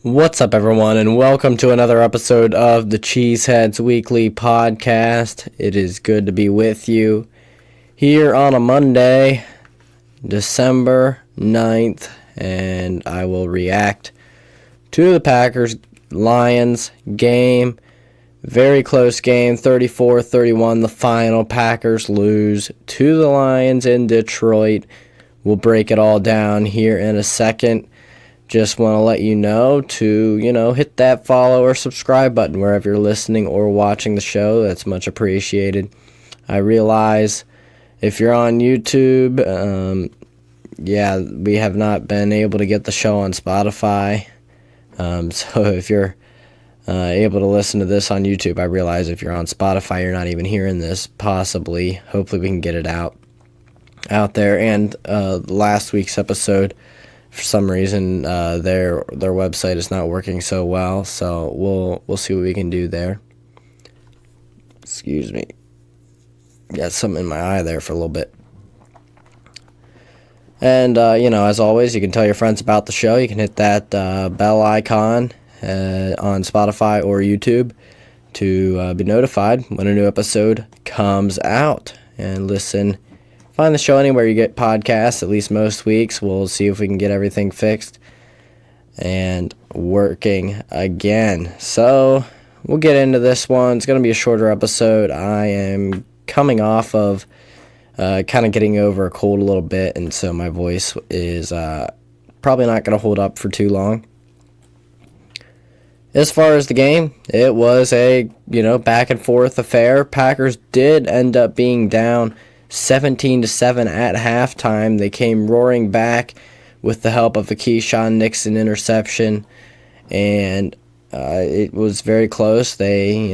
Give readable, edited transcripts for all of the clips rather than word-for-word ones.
What's up, everyone, and welcome to another episode of the Cheeseheadz Weekly Podcast. It is good to be with you here on a Monday, December 9th, and I will react to the Packers-Lions game. Very close game, 34-31, the final. Packers lose to the Lions in Detroit. We'll break it all down here in a second. Just want to let you know to, hit that follow or subscribe button wherever you're listening or watching the show. That's much appreciated. I realize if you're on YouTube, we have not been able to get the show on Spotify. So if you're able to listen to this on YouTube, I realize if you're on Spotify, you're not even hearing this, possibly. Hopefully we can get it out there. And last week's episode, for some reason, their website is not working so well, so we'll see what we can do there. Excuse me. Got something in my eye there for a little bit. And, as always, you can tell your friends about the show. You can hit that bell icon on Spotify or YouTube to be notified when a new episode comes out. And listen. Find the show anywhere you get podcasts, at least most weeks. We'll see if we can get everything fixed and working again. So we'll get into this one. It's going to be a shorter episode. I am coming off of kind of getting over a cold a little bit, and so my voice is probably not going to hold up for too long. As far as the game, it was a back and forth affair. Packers did end up being down 17-7 at halftime. They came roaring back with the help of a Keyshawn Nixon interception, and it was very close. They,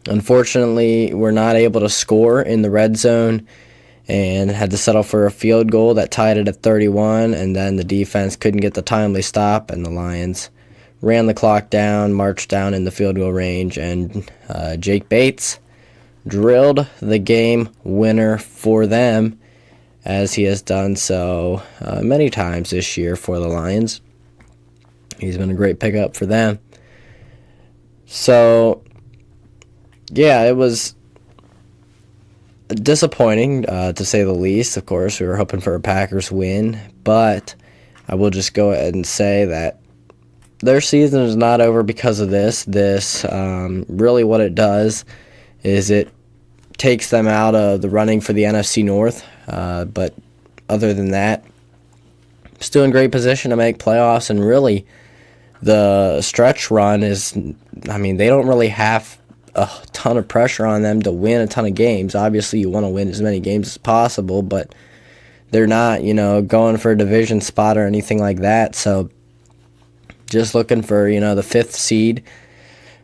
unfortunately were not able to score in the red zone and had to settle for a field goal that tied it at 31, and then the defense couldn't get the timely stop, and the Lions ran the clock down, marched down in the field goal range, and Jake Bates drilled the game winner for them, as he has done so many times this year for the Lions. He's been a great pickup for them. So, it was disappointing, to say the least. Of course, we were hoping for a Packers win, but I will just go ahead and say that their season is not over because of this. This, really what it does is it takes them out of the running for the NFC North. But other than that, still in great position to make playoffs. And really, the stretch run is, they don't really have a ton of pressure on them to win a ton of games. Obviously, you want to win as many games as possible, but they're not, going for a division spot or anything like that. So just looking for, the 5th seed,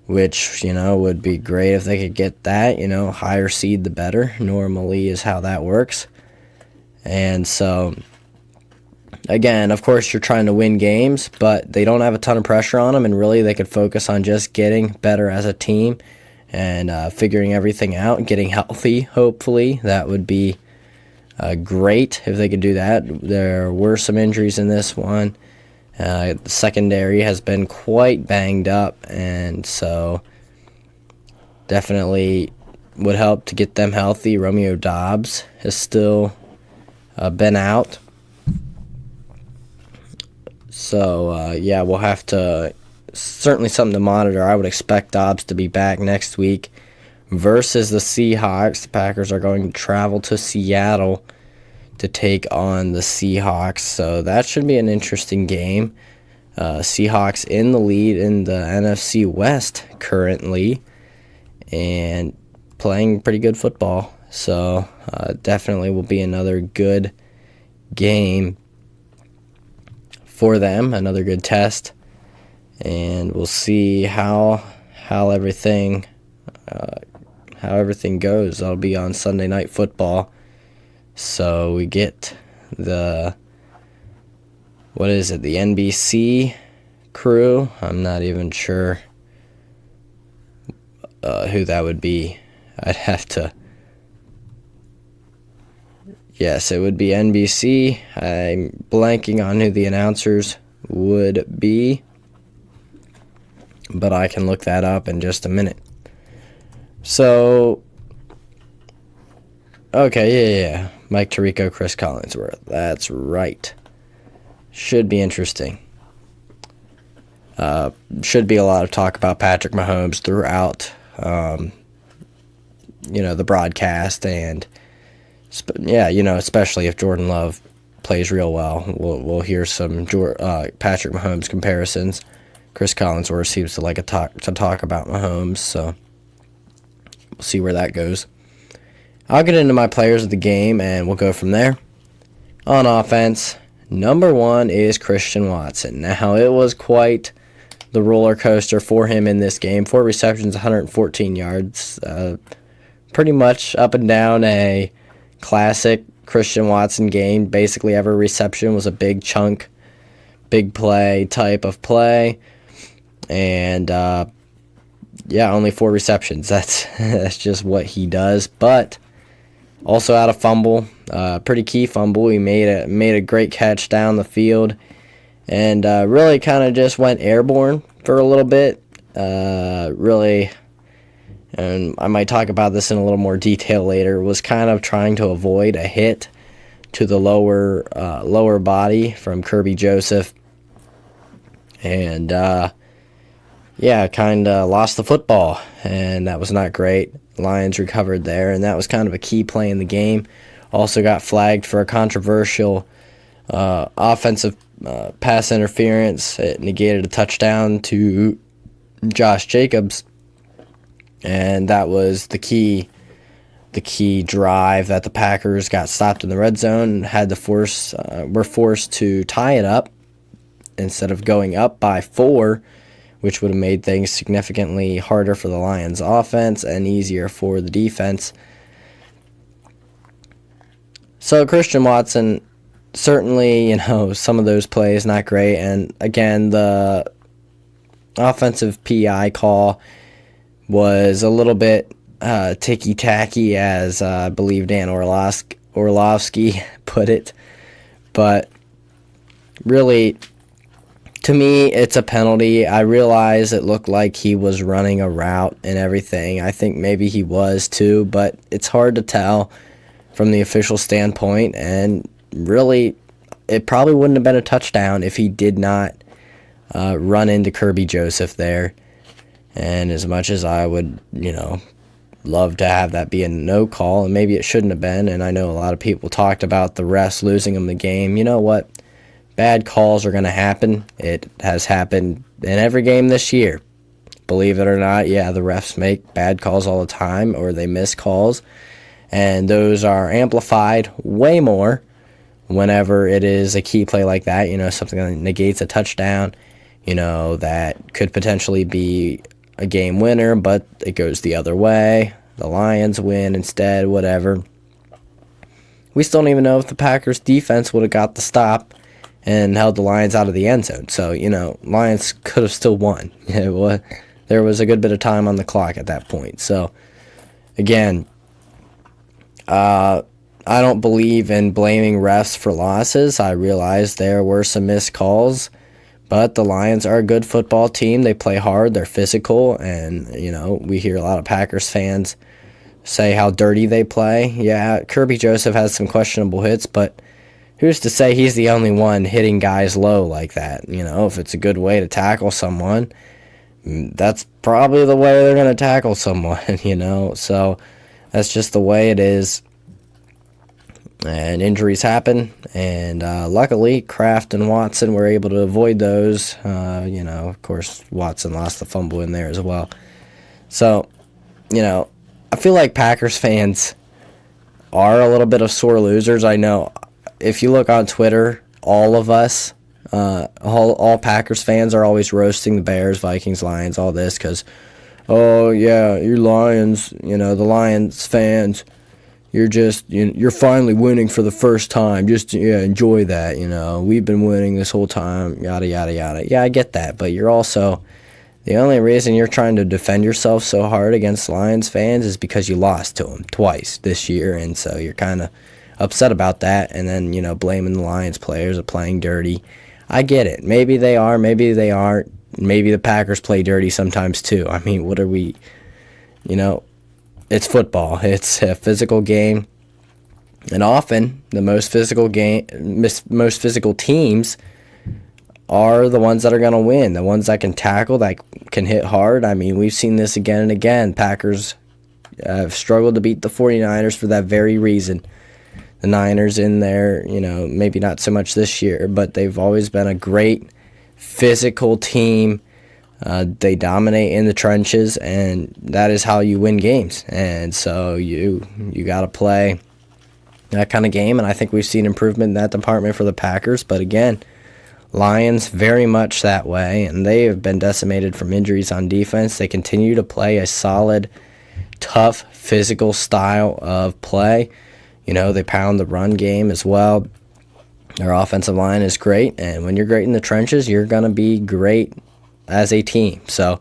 which, would be great if they could get that. Higher seed, the better. Normally is how that works. And so, again, of course, you're trying to win games, but they don't have a ton of pressure on them, and really they could focus on just getting better as a team and figuring everything out and getting healthy, hopefully. That would be great if they could do that. There were some injuries in this one. The secondary has been quite banged up, and so definitely would help to get them healthy. Romeo Doubs has still been out. So, we'll have to, certainly something to monitor. I would expect Doubs to be back next week versus the Seahawks. The Packers are going to travel to Seattle to take on the Seahawks, so that should be an interesting game. Seahawks in the lead in the NFC West currently, and playing pretty good football, so definitely will be another good game for them, another good test, and we'll see how everything goes. That'll be on Sunday Night Football. So we get the NBC crew. I'm not even sure who that would be. I'd have to Yes, it would be NBC. I'm blanking on who the announcers would be, but I can look that up in just a minute. So, okay, yeah. Mike Tirico, Chris Collinsworth. That's right. Should be interesting. Should be a lot of talk about Patrick Mahomes throughout, the broadcast, and especially if Jordan Love plays real well, we'll hear some Patrick Mahomes comparisons. Chris Collinsworth seems to like to talk about Mahomes, so we'll see where that goes. I'll get into my players of the game, and we'll go from there. On offense, number 1 is Christian Watson. Now, it was quite the roller coaster for him in this game. 4 receptions, 114 yards. Pretty much up and down a classic Christian Watson game. Basically, every reception was a big chunk, big play type of play. And, only 4 receptions. That's just what he does. But also had a fumble, pretty key fumble. He made a great catch down the field, and really kind of just went airborne for a little bit. Really, and I might talk about this in a little more detail later, was kind of trying to avoid a hit to the lower body from Kirby Joseph, and kind of lost the football, and that was not great. Lions recovered there, and that was kind of a key play in the game. Also got flagged for a controversial offensive pass interference. It negated a touchdown to Josh Jacobs, and that was the key drive that the Packers got stopped in the red zone and were forced to tie it up instead of going up by 4, which would have made things significantly harder for the Lions' offense and easier for the defense. So Christian Watson, certainly, some of those plays not great. And again, the offensive PI call was a little bit ticky-tacky, as I believe Dan Orlovsky put it. But really, to me, it's a penalty. I realize it looked like he was running a route and everything. I think maybe he was too, but it's hard to tell from the official standpoint. And really, it probably wouldn't have been a touchdown if he did not run into Kirby Joseph there. And as much as I would, love to have that be a no call, and maybe it shouldn't have been, and I know a lot of people talked about the refs losing him the game. You know what? Bad calls are going to happen. It has happened in every game this year. Believe it or not, the refs make bad calls all the time, or they miss calls. And those are amplified way more whenever it is a key play like that, something that negates a touchdown, that could potentially be a game winner, but it goes the other way. The Lions win instead, whatever. We still don't even know if the Packers defense would have got the stop and held the Lions out of the end zone. So, Lions could have still won. There was a good bit of time on the clock at that point. So, again, I don't believe in blaming refs for losses. I realize there were some missed calls, but the Lions are a good football team. They play hard. They're physical, and, we hear a lot of Packers fans say how dirty they play. Yeah, Kirby Joseph has some questionable hits, but who's to say he's the only one hitting guys low like that? If it's a good way to tackle someone, that's probably the way they're going to tackle someone, So that's just the way it is. And injuries happen, and luckily Kraft and Watson were able to avoid those. Of course, Watson lost the fumble in there as well. So, I feel like Packers fans are a little bit of sore losers. I know if you look on Twitter, all of us, all Packers fans are always roasting the Bears, Vikings, Lions, all this because, oh, yeah, you're Lions, the Lions fans, you're finally winning for the first time. Just, enjoy that, We've been winning this whole time, yada, yada, yada. Yeah, I get that, but you're also, the only reason you're trying to defend yourself so hard against Lions fans is because you lost to them twice this year, and so you're kind of upset about that, and then, blaming the Lions players of playing dirty. I get it. Maybe they are, maybe they aren't. Maybe the Packers play dirty sometimes too. I mean, what are we, you know, it's football. It's a physical game. And often the most physical teams are the ones that are going to win, the ones that can tackle, that can hit hard. I mean, we've seen this again and again. Packers have struggled to beat the 49ers for that very reason. The Niners in there, maybe not so much this year, but they've always been a great physical team. They dominate in the trenches, and that is how you win games. And so you got to play that kind of game, and I think we've seen improvement in that department for the Packers. But again, Lions very much that way, and they have been decimated from injuries on defense. They continue to play a solid, tough, physical style of play. They pound the run game as well. Their offensive line is great, and when you're great in the trenches, you're going to be great as a team. So,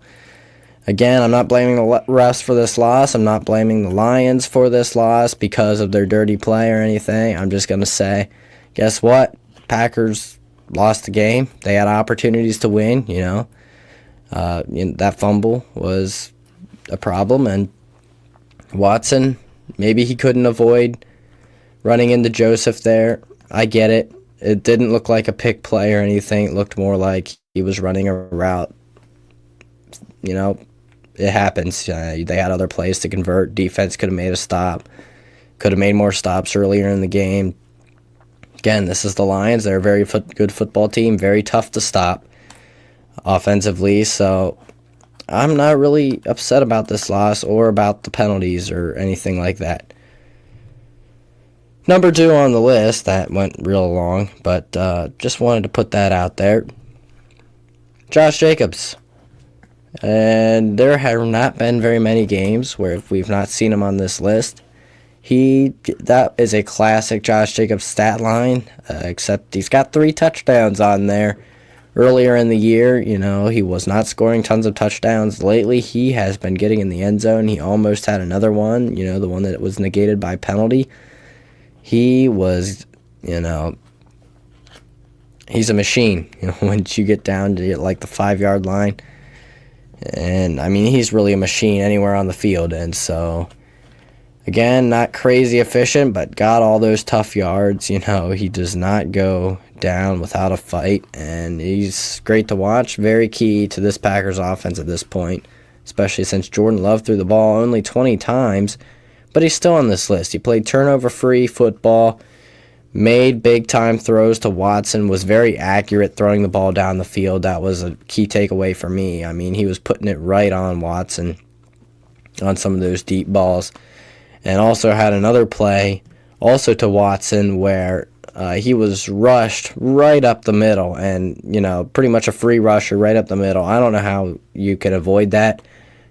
again, I'm not blaming the refs for this loss. I'm not blaming the Lions for this loss because of their dirty play or anything. I'm just going to say, guess what? Packers lost the game. They had opportunities to win, that fumble was a problem, and Watson, maybe he couldn't avoid running into Joseph there. I get it. It didn't look like a pick play or anything. It looked more like he was running a route. It happens. They had other plays to convert. Defense could have made a stop. Could have made more stops earlier in the game. Again, this is the Lions. They're a very good football team. Very tough to stop offensively. So I'm not really upset about this loss or about the penalties or anything like that. Number 2 on the list, that went real long, but just wanted to put that out there. Josh Jacobs. And there have not been very many games where we've not seen him on this list. That is a classic Josh Jacobs stat line, except he's got 3 touchdowns on there. Earlier in the year, he was not scoring tons of touchdowns. Lately, he has been getting in the end zone. He almost had another one, the one that was negated by penalty. He was, he's a machine, once you get down to like the 5-yard line. And, I mean, he's really a machine anywhere on the field. And so, again, not crazy efficient, but got all those tough yards. He does not go down without a fight. And he's great to watch. Very key to this Packers offense at this point, especially since Jordan Love threw the ball only 20 times. But he's still on this list. He played turnover-free football, made big-time throws to Watson, was very accurate throwing the ball down the field. That was a key takeaway for me. I mean, he was putting it right on Watson on some of those deep balls. And also had another play also to Watson where he was rushed right up the middle and, pretty much a free rusher right up the middle. I don't know how you could avoid that.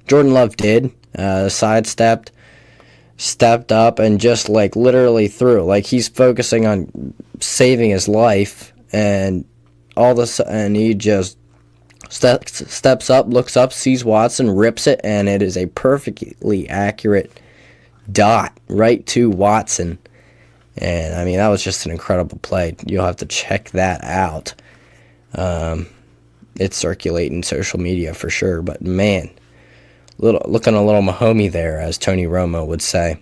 Jordan Love did, sidestepped, stepped up, and just literally threw. He's focusing on saving his life, and and he just steps up, looks up, sees Watson, rips it, and it is a perfectly accurate dot right to Watson. And I mean, that was just an incredible play. You'll have to check that out. It's circulating social media for sure, but man, looking a little Mahomey there, as Tony Romo would say.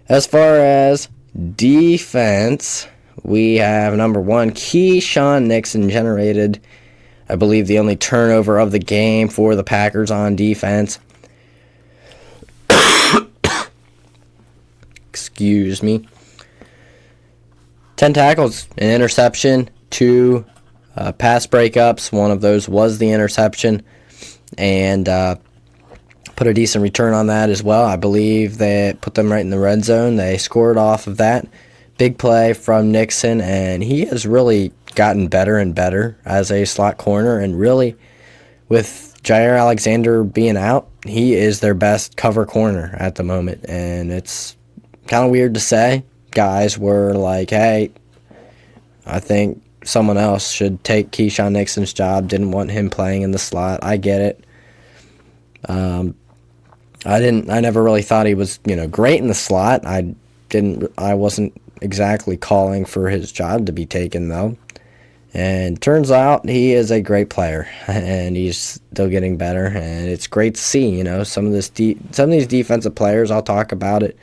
As far as defense, we have number 1, Keyshawn Nixon generated, I believe, the only turnover of the game for the Packers on defense. Excuse me. 10 tackles, an interception, 2 pass breakups. One of those was the interception. And put a decent return on that as well. I believe they put them right in the red zone. They scored off of that. Big play from Nixon, and he has really gotten better and better as a slot corner. And really, with Jair Alexander being out, he is their best cover corner at the moment. And it's kind of weird to say. Guys were like, hey, I think someone else should take Keyshawn Nixon's job. Didn't want him playing in the slot. I get it. I never really thought he was, great in the slot. I wasn't exactly calling for his job to be taken though. And turns out he is a great player, and he's still getting better. And it's great to see. Some of these defensive players, I'll talk about it,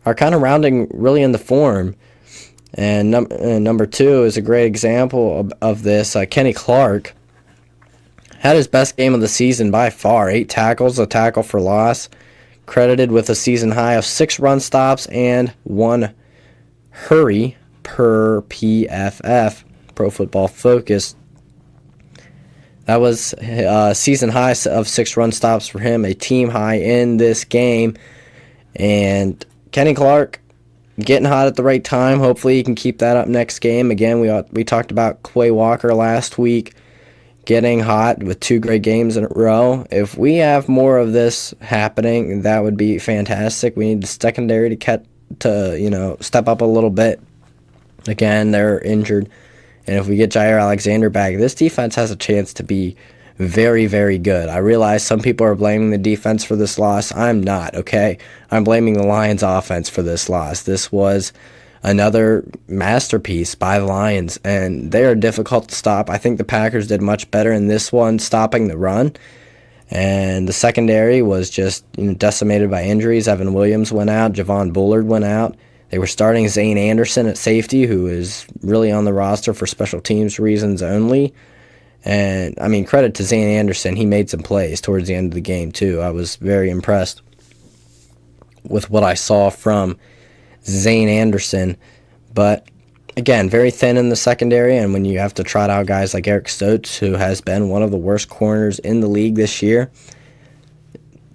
are kind of rounding really into form. And number two is a great example of this. Kenny Clark had his best game of the season by far. 8 tackles, a tackle for loss, credited with a season high of 6 run stops and 1 hurry per PFF, Pro Football Focus. That was a season high of 6 run stops for him, a team high in this game. And Kenny Clark getting hot at the right time. Hopefully he can keep that up next game. Again, we talked about Quay Walker last week getting hot with 2 great games in a row. If we have more of this happening, that would be fantastic. We need the secondary to step up a little bit. Again, they're injured. And if we get Jair Alexander back, this defense has a chance to be very, very good. I realize some people are blaming the defense for this loss. I'm not, okay? I'm blaming the Lions offense for this loss. This was another masterpiece by the Lions, and they are difficult to stop. I think the Packers did much better in this one, stopping the run. And the secondary was just decimated by injuries. Evan Williams went out. Javon Bullard went out. They were starting Zane Anderson at safety, who is really on the roster for special teams reasons only. And, credit to Zane Anderson. He made some plays towards the end of the game, too. I was very impressed with what I saw from Zane Anderson. But, again, very thin in the secondary. And when you have to trot out guys like Eric Stokes, who has been one of the worst corners in the league this year,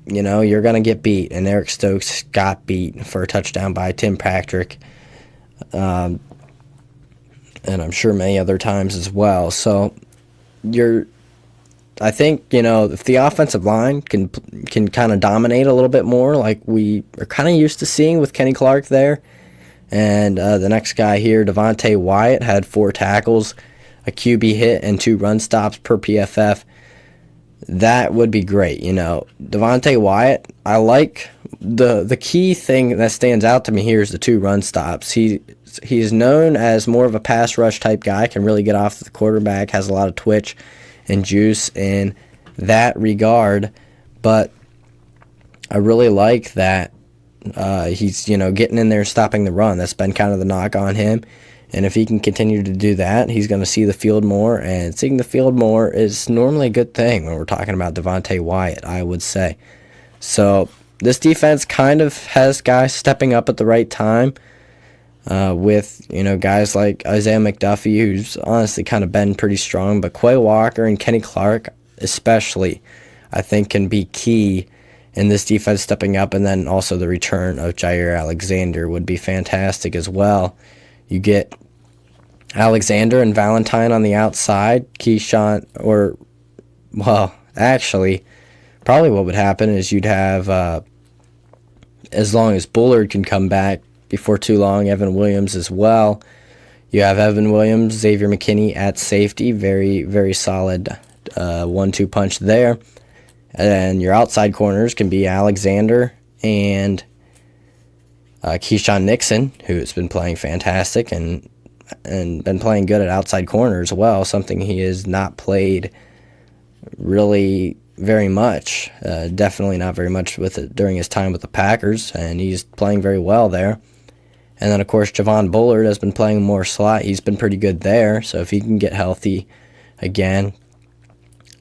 you're going to get beat. And Eric Stokes got beat for a touchdown by Tim Patrick. And I'm sure many other times as well. So I think, if the offensive line can kind of dominate a little bit more, like we are kind of used to seeing with Kenny Clark there. And the next guy here, Devontae Wyatt, had 4 tackles, a QB hit, and 2 run stops per PFF. That would be great. Devontae Wyatt, I like the key thing that stands out to me here is the 2 run stops. He's known as more of a pass rush type guy, can really get off the quarterback, has a lot of twitch and juice in that regard. But I really like that he's, getting in there and stopping the run. That's been kind of the knock on him. And if he can continue to do that, he's going to see the field more. And seeing the field more is normally a good thing when we're talking about Devontae Wyatt, I would say. So this defense kind of has guys stepping up at the right time. With guys like Isaiah McDuffie, who's honestly kind of been pretty strong, but Quay Walker and Kenny Clark especially, I think, can be key in this defense stepping up, and then also the return of Jair Alexander would be fantastic as well. You get Alexander and Valentine on the outside, Keyshawn, actually, probably what would happen is you'd have, as long as Bullard can come back, before too long, Evan Williams as well. You have Evan Williams, Xavier McKinney at safety. Very, very solid 1-2 punch there. And your outside corners can be Alexander and Keyshawn Nixon, who's been playing fantastic and been playing good at outside corner as well, something he has not played really very much. Definitely not very much with it during his time with the Packers, and he's playing very well there. And then, of course, Javon Bullard has been playing more slot. He's been pretty good there. So if he can get healthy again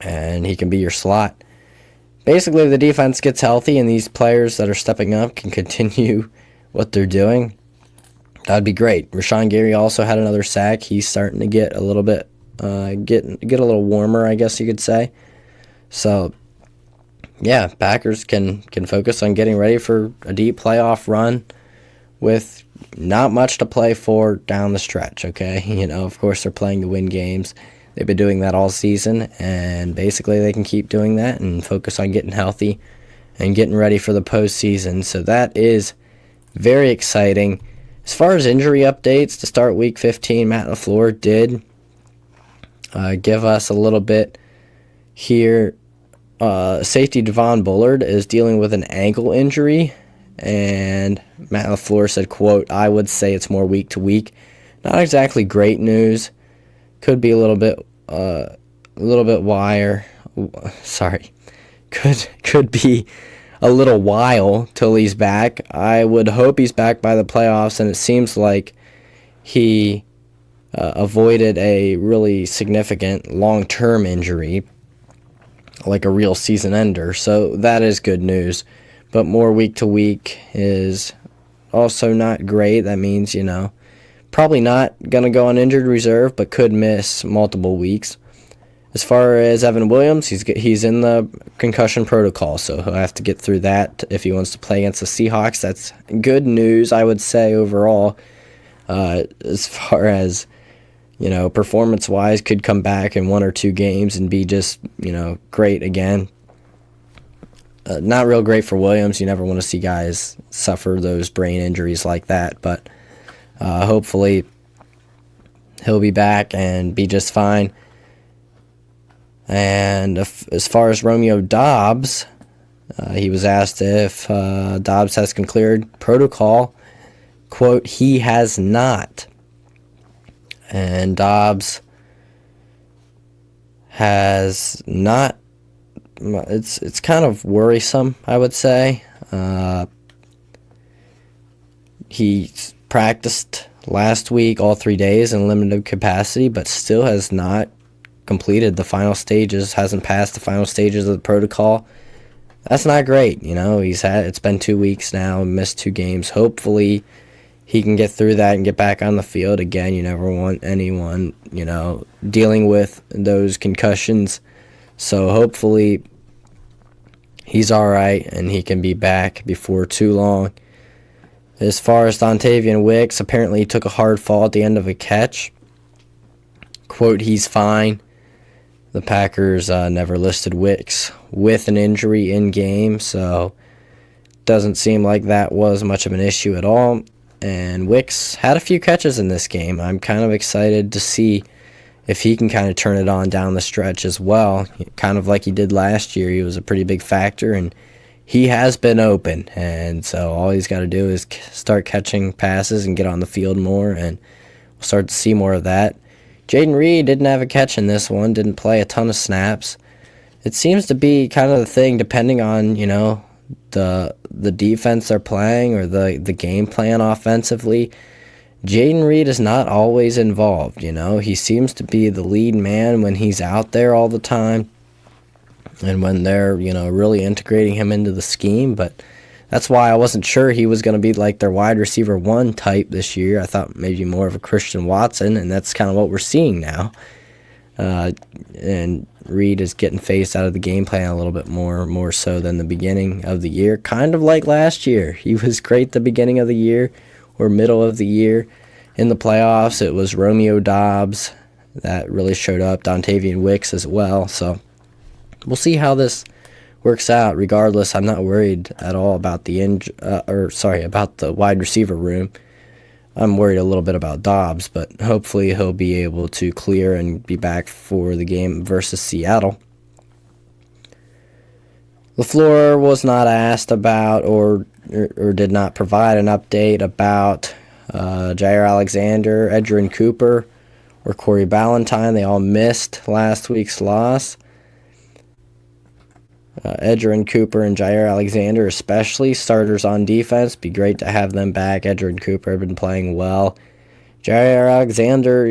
and he can be your slot, basically the defense gets healthy and these players that are stepping up can continue what they're doing, that'd be great. Rashawn Gary also had another sack. He's starting to get a little bit, get a little warmer, I guess you could say. So, yeah, Packers can focus on getting ready for a deep playoff run with not much to play for down the stretch, okay? Of course, they're playing to win games. They've been doing that all season, and basically they can keep doing that and focus on getting healthy and getting ready for the postseason. So that is very exciting. As far as injury updates to start Week 15, Matt LaFleur did give us a little bit here. Safety Javon Bullard is dealing with an ankle injury, and Matt LaFleur said, quote, "I would say it's more week to week." Not exactly great news Could be a little bit wire. Sorry, could be a little while till he's back. I would hope he's back by the playoffs, and it seems like he avoided a really significant long-term injury, like a real season ender. So that is good news. But more week to week is also not great. That means, probably not going to go on injured reserve, but could miss multiple weeks. As far as Evan Williams, he's in the concussion protocol, so he'll have to get through that if he wants to play against the Seahawks. That's good news, I would say, overall. As far as, performance-wise, could come back in 1 or 2 games and be just, great again. Not real great for Williams. You never want to see guys suffer those brain injuries like that, but hopefully he'll be back and be just fine. And as far as Romeo Doubs, he was asked if Doubs has cleared protocol. Quote, he has not. And Doubs has not. It's kind of worrisome, I would say. He practiced last week all 3 days in limited capacity, but still has not completed the final stages, hasn't passed the final stages of the protocol. That's not great. It's been 2 weeks now, missed 2 games. Hopefully he can get through that and get back on the field. Again, you never want anyone, dealing with those concussions. So hopefully he's all right and he can be back before too long. As far as Dontavian Wicks, apparently he took a hard fall at the end of a catch. Quote, he's fine. The Packers never listed Wicks with an injury in game, so doesn't seem like that was much of an issue at all. And Wicks had a few catches in this game. I'm kind of excited to see if he can kind of turn it on down the stretch as well, kind of like he did last year. He was a pretty big factor, and he has been open. And so all he's got to do is start catching passes and get on the field more, and we'll start to see more of that. Jaden Reed didn't have a catch in this one, didn't play a ton of snaps. It seems to be kind of the thing, depending on, the defense they're playing or the game plan offensively. Jaden Reed is not always involved, He seems to be the lead man when he's out there all the time and when they're, really integrating him into the scheme. But that's why I wasn't sure he was going to be like their wide receiver 1 type this year. I thought maybe more of a Christian Watson, and that's kind of what we're seeing now. And Reed is getting phased out of the game plan a little bit more so than the beginning of the year. Kind of like last year. He was great the beginning of the year or middle of the year. In the playoffs, it was Romeo Doubs that really showed up, Dontavian Wicks as well. So we'll see how this works out. Regardless, I'm not worried at all about about the wide receiver room. I'm worried a little bit about Doubs, but hopefully he'll be able to clear and be back for the game versus Seattle. LaFleur was not asked about or did not provide an update about Jair Alexander, Edgerrin Cooper, or Corey Ballantyne. They all missed last week's loss. Edgerrin Cooper and Jair Alexander, especially starters on defense. Be great to have them back. Edgerrin Cooper have been playing well. Jair Alexander,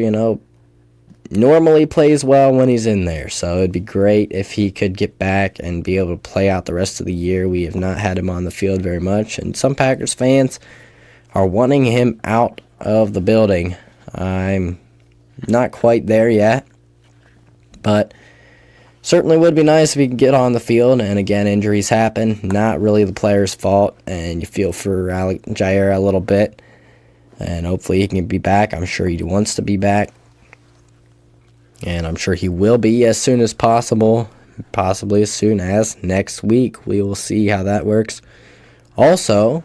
normally plays well when he's in there, so it'd be great if he could get back and be able to play out the rest of the year. We have not had him on the field very much, and some Packers fans are wanting him out of the building. I'm not quite there yet, but certainly would be nice if he could get on the field. And again, injuries happen. Not really the player's fault, and you feel for Jair a little bit. And hopefully he can be back. I'm sure he wants to be back. And I'm sure he will be as soon as possible. Possibly as soon as next week. We will see how that works. Also,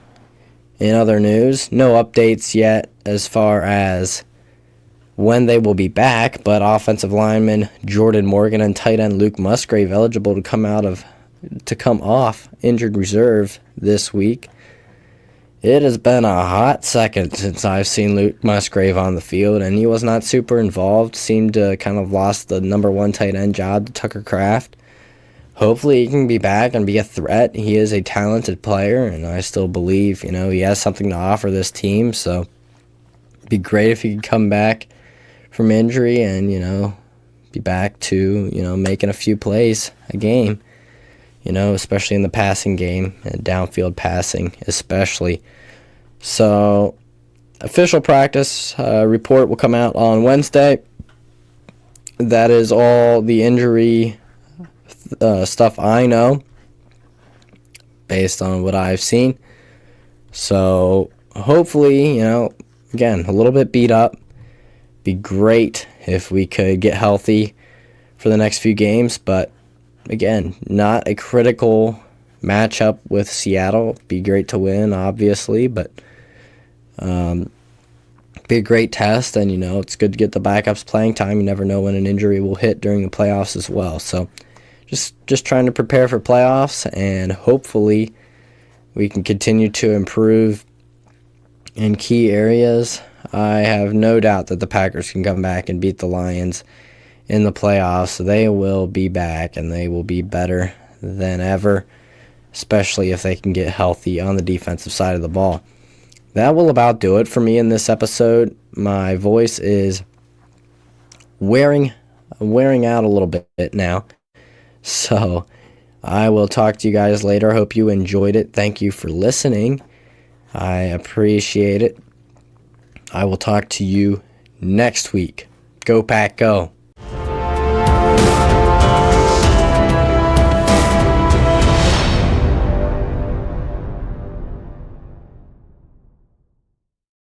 in other news, no updates yet as far as when they will be back, but offensive lineman Jordan Morgan and tight end Luke Musgrave eligible to come off injured reserve this week. It has been a hot second since I've seen Luke Musgrave on the field, and he was not super involved. Seemed to kind of lost the number one tight end job to Tucker Kraft. Hopefully he can be back and be a threat. He is a talented player, and I still believe, he has something to offer this team. So it'd be great if he could come back from injury and, be back to, making a few plays a game, especially in the passing game and downfield passing especially. So official practice report will come out on Wednesday. That is all the injury stuff I know based on what I've seen. So hopefully, again, a little bit beat up. Be great if we could get healthy for the next few games, but again, not a critical matchup with Seattle. Be great to win, obviously, but be a great test, and it's good to get the backups playing time. You never know when an injury will hit during the playoffs as well. So just trying to prepare for playoffs, and hopefully we can continue to improve in key areas. I have no doubt that the Packers can come back and beat the Lions in the playoffs. They will be back, and they will be better than ever, especially if they can get healthy on the defensive side of the ball. That will about do it for me in this episode. My voice is wearing out a little bit now. So I will talk to you guys later. I hope you enjoyed it. Thank you for listening. I appreciate it. I will talk to you next week. Go Pack, go.